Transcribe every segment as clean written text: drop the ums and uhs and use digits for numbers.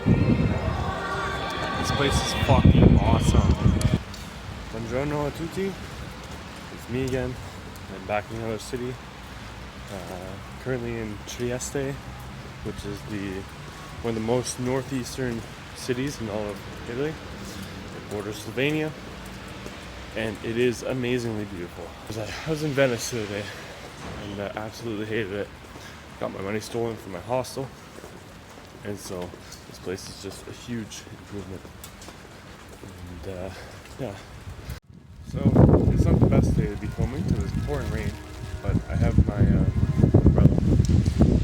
This place is fucking awesome. Buongiorno a tutti. It's me again. I'm back in another city. Currently in Trieste, which is one of the most northeastern cities in all of Italy. It borders Slovenia, and it is amazingly beautiful. I was in Venice the other day, and I absolutely hated it. Got my money stolen from my hostel, and so this place is just a huge improvement. And yeah. So it's not the best day to be filming because it's pouring rain, but I have my umbrella.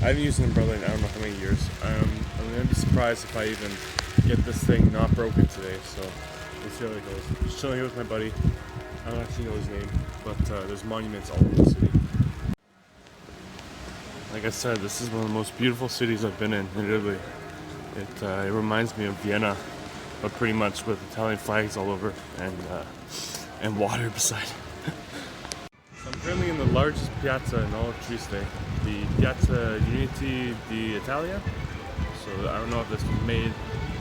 I haven't used an umbrella in I don't know how many years. I'm gonna be surprised if I even get this thing not broken today. So let's see how it goes. Just chilling here with my buddy. I don't actually know his name, but there's monuments all over the city. Like I said, this is one of the most beautiful cities I've been in Italy. It reminds me of Vienna, but pretty much with Italian flags all over and water beside. So I'm currently in the largest piazza in all of Trieste, the Piazza Uniti d'Italia. So I don't know if this was made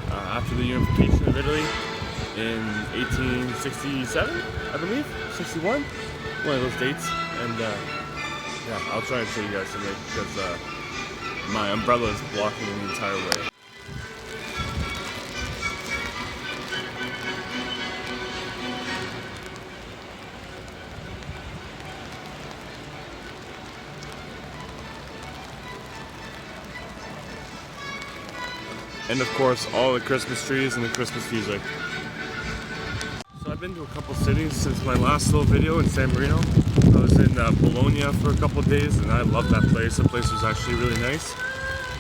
after the unification of Italy in 1867, I believe, 61, one of those dates. And yeah, I'll try and show you guys something because my umbrella is blocking the entire way. And of course, all the Christmas trees and the Christmas music. So I've been to a couple cities since my last little video in San Marino. I was in Bologna for a couple days, and I loved that place. The place was actually really nice.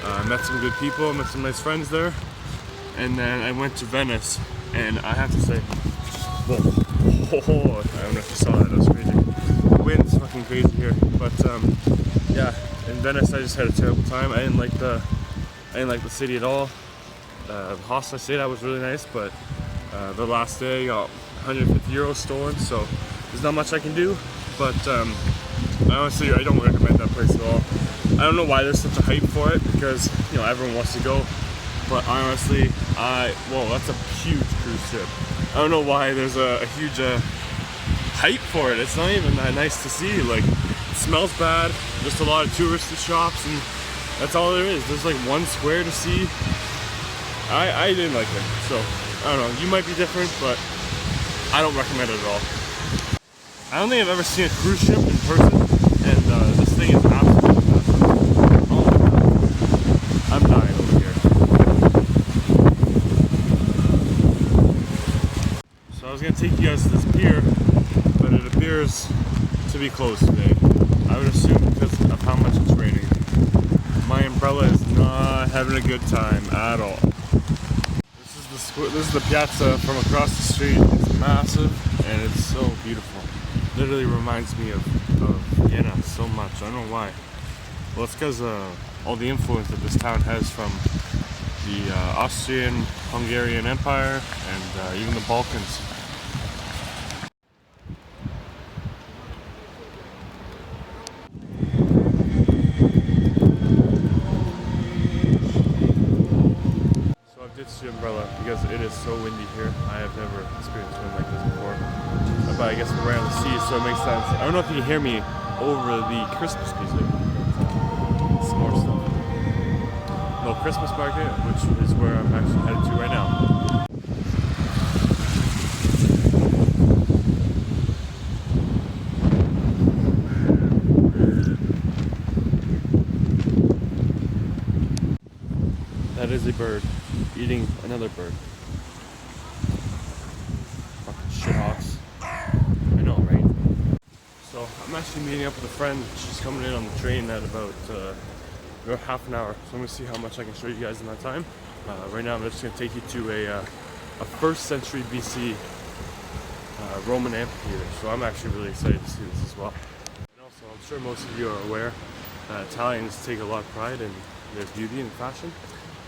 I met some good people, met some nice friends there. And then I went to Venice, and I have to say, whoa, I don't know if you saw that, that was crazy. The wind's fucking crazy here. But yeah, in Venice I just had a terrible time. I didn't like the city at all. The hostel I stayed at was really nice, but the last day I got 150 euros stolen, so there's not much I can do. But honestly, I don't recommend that place at all. I don't know why there's such a hype for it, because you know everyone wants to go. But honestly, whoa, that's a huge cruise ship. I don't know why there's a huge hype for it. It's not even that nice to see. Like, it smells bad. Just a lot of touristy shops, and that's all there is. There's like one square to see. I didn't like it, so I don't know. You might be different, but I don't recommend it at all. I don't think I've ever seen a cruise ship in person, and this thing is absolutely massive. Oh my god, I'm dying over here. So I was gonna take you guys to this pier, but it appears to be closed today. I would assume because of how much it's raining. My umbrella is not having a good time at all. This is the piazza from across the street. It's massive and it's so beautiful. Literally reminds me of Vienna so much. I don't know why. Well, it's because all the influence that this town has from the Austrian-Hungarian Empire and even the Balkans. The umbrella because it is so windy here. I have never experienced wind like this before, but I guess we're around the sea, so it makes sense. I don't know if you can hear me over the Christmas music. Some more stuff. No, Christmas market, which is where I'm actually headed to right now. That is a bird eating another bird. Fucking shithawks. I know, right? So I'm actually meeting up with a friend. She's coming in on the train at about half an hour. So I'm gonna see how much I can show you guys in that time. Right now I'm just gonna take you to a 1st century BC Roman amphitheater. So I'm actually really excited to see this as well. And also, I'm sure most of you are aware that Italians take a lot of pride in their beauty and fashion.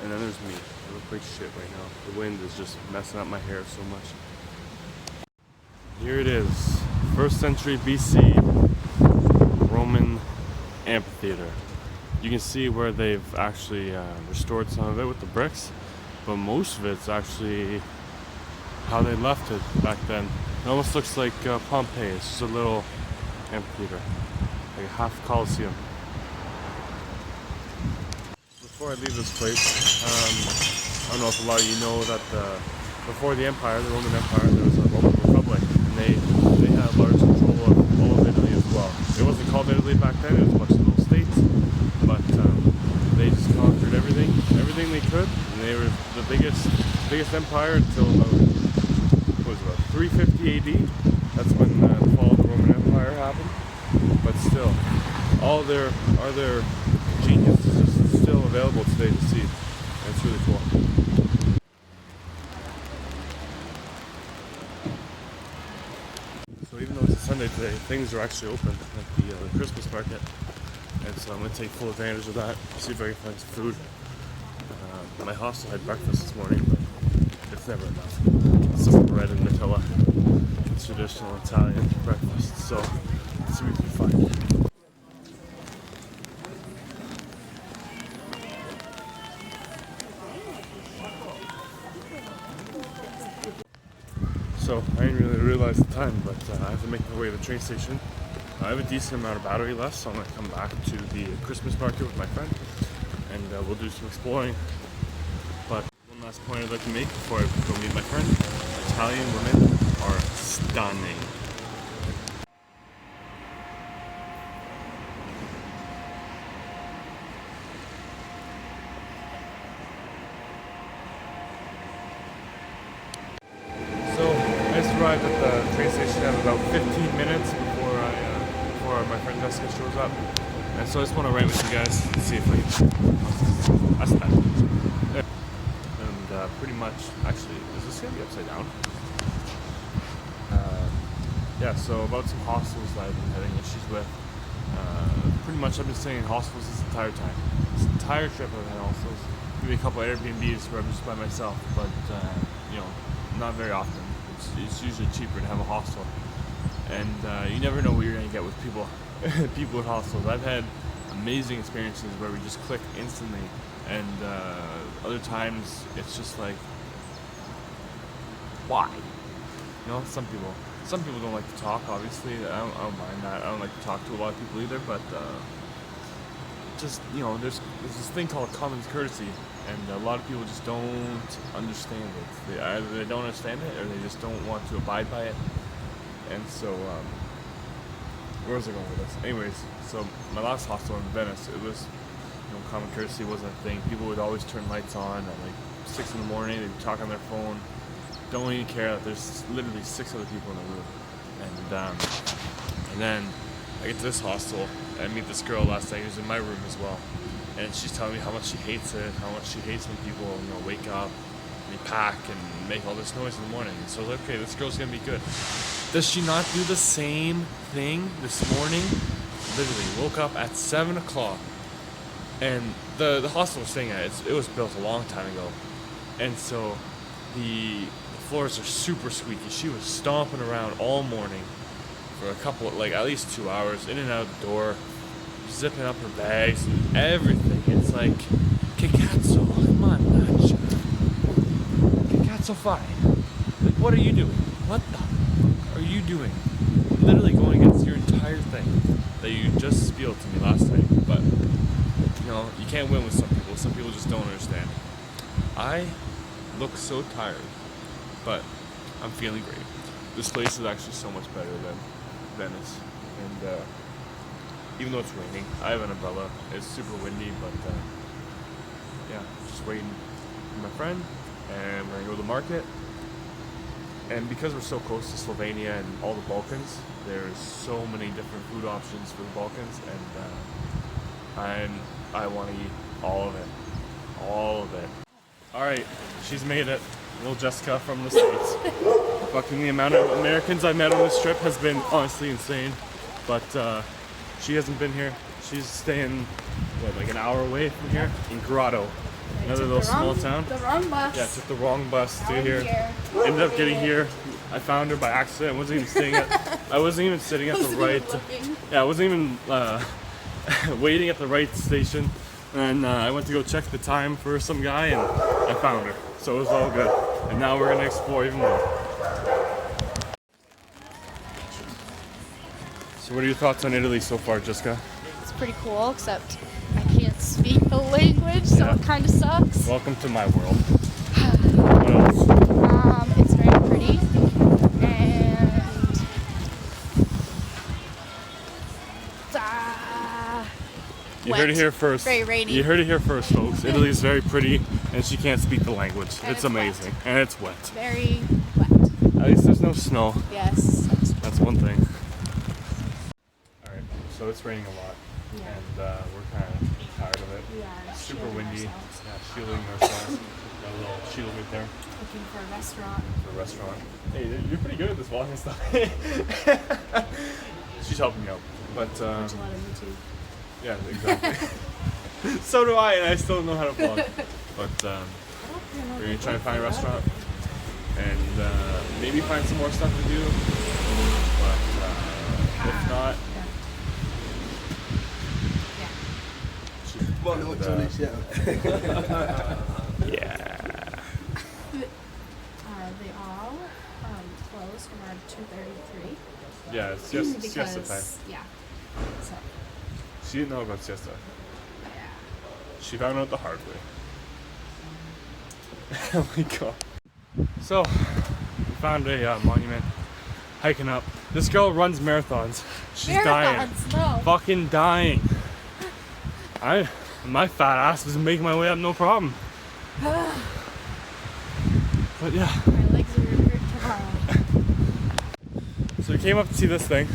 And then there's me. I look like shit right now. The wind is just messing up my hair so much. Here it is. 1st century BC Roman amphitheater. You can see where they've actually restored some of it with the bricks. but most of it's actually how they left it back then. It almost looks like Pompeii. It's just a little amphitheater, like a half Colosseum. Before I leave this place, I don't know if a lot of you know that before the Empire, the Roman Empire, there was a Roman Republic, and they had large control of all of Italy as well. It wasn't called Italy back then; it was a bunch of little states, but they just conquered everything they could, and they were the biggest empire until about 350 AD. That's when the fall of the Roman Empire happened. But still, all their genius is just still available today to see. And it's really cool. So even though it's a Sunday today, things are actually open at the Christmas market. And so I'm going to take full advantage of that, see if I can find some food. My hostel had breakfast this morning, but it's never enough. Some bread and Nutella. It's traditional Italian breakfast, so let's see what we can find. So I didn't really realize the time, but I have to make my way to the train station. I have a decent amount of battery left, so I'm going to come back to the Christmas market with my friend, and we'll do some exploring. But one last point I'd like to make before I go meet my friend: Italian women are stunning. So I just arrived at the train station at about 15 minutes before my friend Jessica shows up, and so I just want to write with you guys and see if I can. That's that. And pretty much, actually, is this gonna be upside down? Yeah, so about some hostels that I've been having issues with. Pretty much I've been staying in hostels this entire time. This entire trip I've had hostels. Maybe a couple of Airbnbs where I'm just by myself, but you know, not very often. It's usually cheaper to have a hostel. And you never know what you're gonna get with people people with hostels. I've had amazing experiences where we just click instantly, and other times it's just like, why? You know, some people don't like to talk, obviously. I don't mind that. I don't like to talk to a lot of people either, but just, you know, there's this thing called common courtesy, and a lot of people just don't understand it. Either they don't understand it, or they just don't want to abide by it. And so, where was I going with this? Anyways, so my last hostel in Venice, it was, you know, common courtesy wasn't a thing. People would always turn lights on at like 6 in the morning. They'd talk on their phone. Don't even care that there's literally 6 other people in the room. And then I get to this hostel and I meet this girl last night who's in my room as well. And she's telling me how much she hates it, how much she hates when people, you know, wake up, they pack and make all this noise in the morning. And so I was like, okay, this girl's gonna be good. Does she not do the same thing this morning? Literally woke up at 7 o'clock, and the hostel we're staying at, it was built a long time ago, and so the floors are super squeaky. She was stomping around all morning for a couple, like at least 2 hours, in and out the door, zipping up her bags and everything. It's like, che cazzo, come on, Natch. Che cazzo fai? Like, what are you doing? What the are you doing? Literally going against your entire thing that you just spilled to me last night. But, you know, you can't win with some people. Some people just don't understand. I look so tired, but I'm feeling great. This place is actually so much better than Venice. And even though it's raining, I have an umbrella. It's super windy, but yeah, just waiting for my friend, and we're gonna go to the market. And because we're so close to Slovenia and all the Balkans, there's so many different food options for the Balkans, and I want to eat all of it. All of it. Alright, she's made it. Little Jessica from the States. Fucking the amount of Americans I met on this trip has been honestly insane. But she hasn't been here. She's staying, what, like an hour away from here? In Grotto. Another little small town. The wrong bus. Yeah, took the wrong bus to here. Ended up getting here. I found her by accident. I wasn't even sitting at the right. Yeah, I wasn't even waiting at the right station. And I went to go check the time for some guy, and I found her. So it was all good. And now we're gonna explore even more. So what are your thoughts on Italy so far, Jessica? It's pretty cool, except I can't speak the language, so it kind of sucks. Welcome to my world. What else? It's very pretty, and You heard it here first. Very rainy. You heard it here first, folks. Italy is very pretty, and she can't speak the language. It's amazing, wet. and it's wet. Very wet. At least there's no snow. Yes. That's one thing. All right, so it's raining a lot, and we're kind of tired of it. Yeah. It's super windy. Yeah, shielding ourselves. Got a little shield right there. Looking for a restaurant. For a restaurant. Hey, you're pretty good at this vlogging stuff. She's helping me out, but. Watch a lot of YouTube. Yeah, exactly. So do I, and I still don't know how to vlog. But we're gonna try and find a restaurant and maybe find some more stuff to do. But if not, yeah. They all closed around 2:33. Yeah, it's just siesta time. Yeah. So. She didn't know about siesta. Yeah. She found out the hard way. Oh my god. So, we found a monument. Hiking up. This girl runs marathons. She's dying. No. Fucking dying. My fat ass was making my way up, no problem. But yeah. My legs are gonna hurt tomorrow. So we came up to see this thing,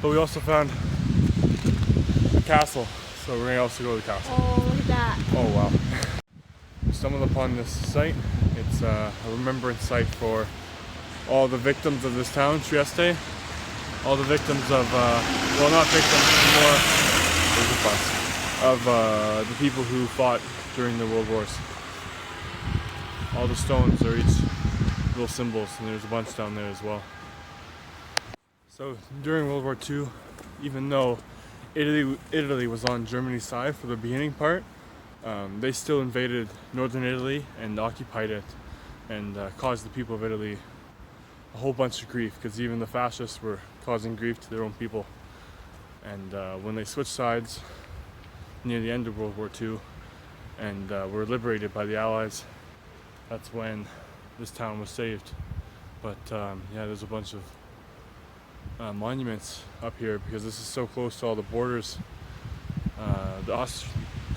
but we also found a castle. So we're gonna also go to the castle. Oh, look at that. Oh wow. We stumbled upon this site. It's a remembrance site for all the victims of this town, Trieste. All the victims of, well, not victims, more, there's a bus, of the people who fought during the World Wars. All the stones are each little symbols, and there's a bunch down there as well. So during World War II, even though Italy was on Germany's side for the beginning part, they still invaded northern Italy and occupied it, and caused the people of Italy a whole bunch of grief, because even the fascists were causing grief to their own people. And when they switched sides near the end of World War II and were liberated by the Allies, that's when this town was saved. But yeah, there's a bunch of monuments up here because this is so close to all the borders. The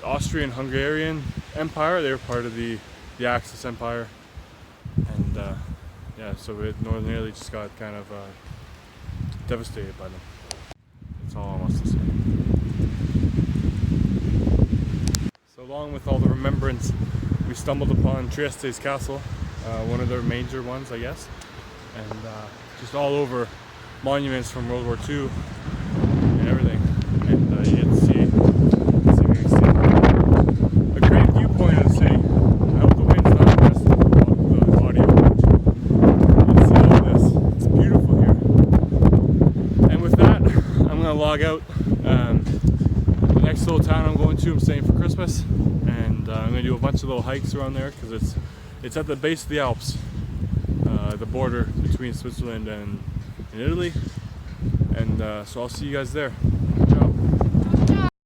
Austrian-Hungarian Empire, they were part of the Axis Empire, and yeah, so northern Italy just got kind of devastated by them. That's all I want to say. So along with all the remembrance, we stumbled upon Trieste's castle, one of their major ones, I guess, and just all over monuments from World War II and everything. And you get to see a great viewpoint of the city. I hope the wind's not messing with the audio. You can see all this. It's beautiful here. And with that, I'm going to log out. The next little town I'm going to, I'm staying for Christmas, and I'm going to do a bunch of little hikes around there because it's at the base of the Alps, the border between Switzerland and in Italy, and so I'll see you guys there.